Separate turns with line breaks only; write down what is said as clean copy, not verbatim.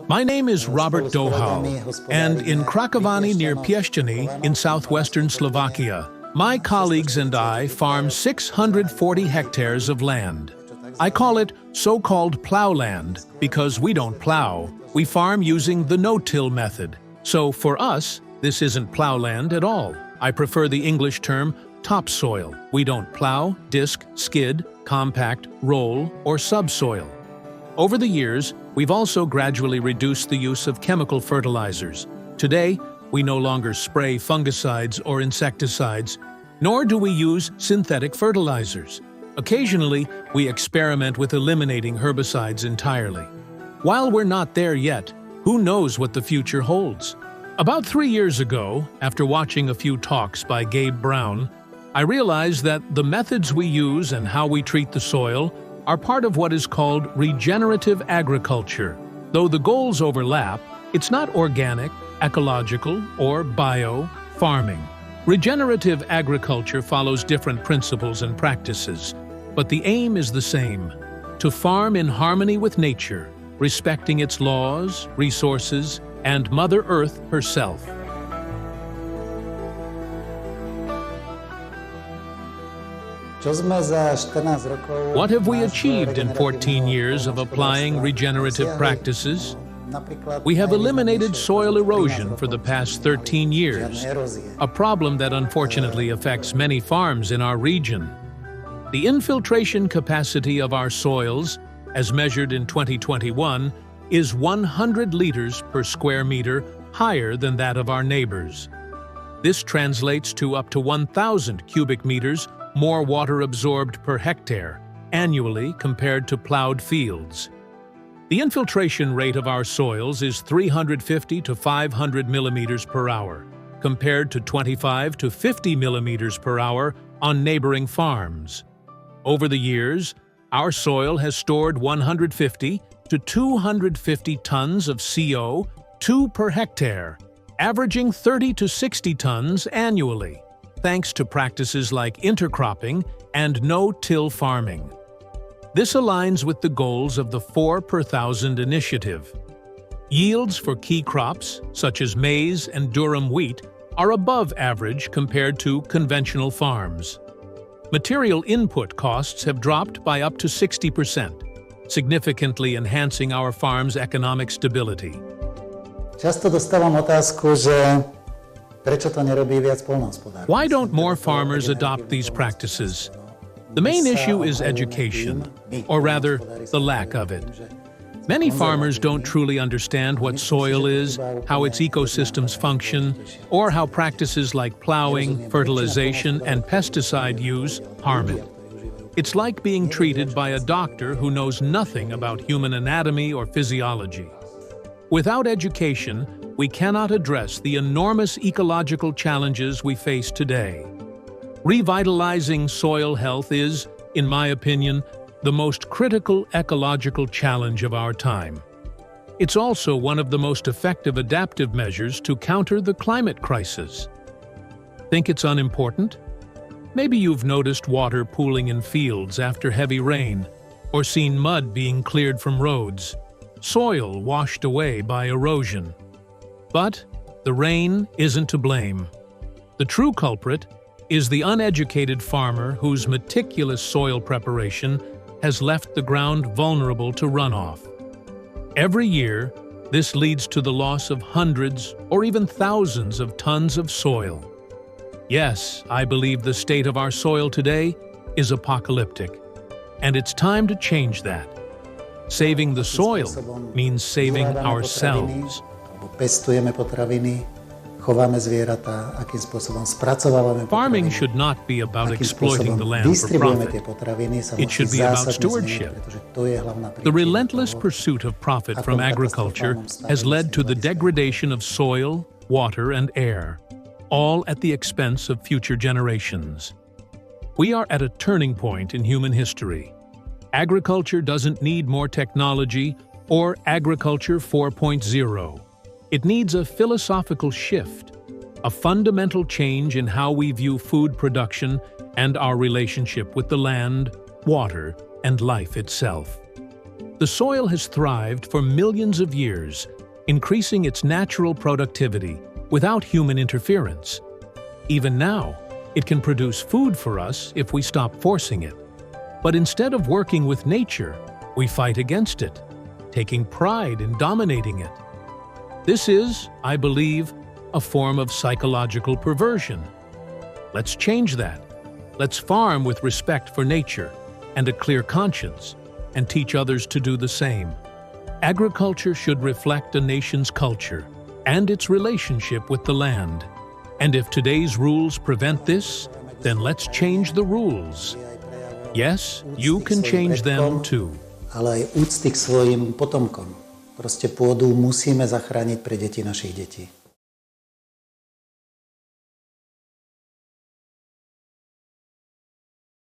My name is Robert Dohal, and in Krakovany near Piešťany in southwestern Slovakia, my colleagues and I farm 640 hectares of land. I call it so-called plowland because we don't plow. We farm using the no-till method. So for us, this isn't plowland at all. I prefer the English term topsoil. We don't plow, disc, skid, compact, roll, or subsoil. Over the years, we've also gradually reduced the use of chemical fertilizers. Today, we no longer spray fungicides or insecticides, nor do we use synthetic fertilizers. Occasionally, we experiment with eliminating herbicides entirely. While we're not there yet, who knows what the future holds? About 3 years ago, after watching a few talks by Gabe Brown, I realized that the methods we use and how we treat the soil are part of what is called regenerative agriculture. Though the goals overlap, it's not organic, ecological, or bio farming. Regenerative agriculture follows different principles and practices, but the aim is the same: to farm in harmony with nature, respecting its laws, resources, and Mother Earth herself. What have we achieved in 14 years of applying regenerative practices? We have eliminated soil erosion for the past 13 years, a problem that unfortunately affects many farms in our region. The infiltration capacity of our soils, as measured in 2021, is 100 liters per square meter higher than that of our neighbors. This translates to up to 1,000 cubic meters more water absorbed per hectare annually compared to plowed fields. The infiltration rate of our soils is 350 to 500 millimeters per hour, compared to 25 to 50 millimeters per hour on neighboring farms. Over the years, our soil has stored 150 to 250 tons of CO2 per hectare, averaging 30 to 60 tons annually, thanks to practices like intercropping and no-till farming. This aligns with the goals of the 4 per thousand initiative. Yields for key crops, such as maize and durum wheat, are above average compared to conventional farms. Material input costs have dropped by up to 60%, significantly enhancing our farm's economic stability.
Často dostávam otázku, že prečo to nerobí viac poľnohospodárov?
Why don't more farmers adopt these practices? The main issue is education, or rather, the lack of it. Many farmers don't truly understand what soil is, how its ecosystems function, or how practices like plowing, fertilization, and pesticide use harm it. It's like being treated by a doctor who knows nothing about human anatomy or physiology. Without education, we cannot address the enormous ecological challenges we face today. Revitalizing soil health is, in my opinion, the most critical ecological challenge of our time. It's also one of the most effective adaptive measures to counter the climate crisis. Think it's unimportant? Maybe you've noticed water pooling in fields after heavy rain, or seen mud being cleared from roads, soil washed away by erosion. But the rain isn't to blame. The true culprit is the uneducated farmer whose meticulous soil preparation has left the ground vulnerable to runoff. Every year, this leads to the loss of hundreds or even thousands of tons of soil. Yes, I believe the state of our soil today is apocalyptic, and it's time to change that. Saving the soil means saving ourselves.
Pestujeme potraviny, chováme zvieratá, akým spôsobom spracovávame
Farming
potraviny,
should not be about
akým
exploiting the land for
distribuujeme tie
profit.
potraviny, sa
It
musí
should be about
zásadne
stewardship.
zmeniť, pretože to je hlavná príčina
The relentless
toho,
pursuit of profit
ako
from
katastrofálnom
agriculture
stave
has led to the
sme
degradation of soil, water, and air, all at the expense of future generations. We are at a turning point in human history. Agriculture doesn't need more technology or Agriculture 4.0. It needs a philosophical shift, a fundamental change in how we view food production and our relationship with the land, water, and life itself. The soil has thrived for millions of years, increasing its natural productivity without human interference. Even now, it can produce food for us if we stop forcing it. But instead of working with nature, we fight against it, taking pride in dominating it. This is, I believe, a form of psychological perversion. Let's change that. Let's farm with respect for nature and a clear conscience, and teach others to do the same. Agriculture should reflect a nation's culture and its relationship with the land. And if today's rules prevent this, then let's change the rules. Yes, you can change them too.
Ale aj úcty k svojim potomkom. Proste pôdu musíme zachrániť pre deti našich detí.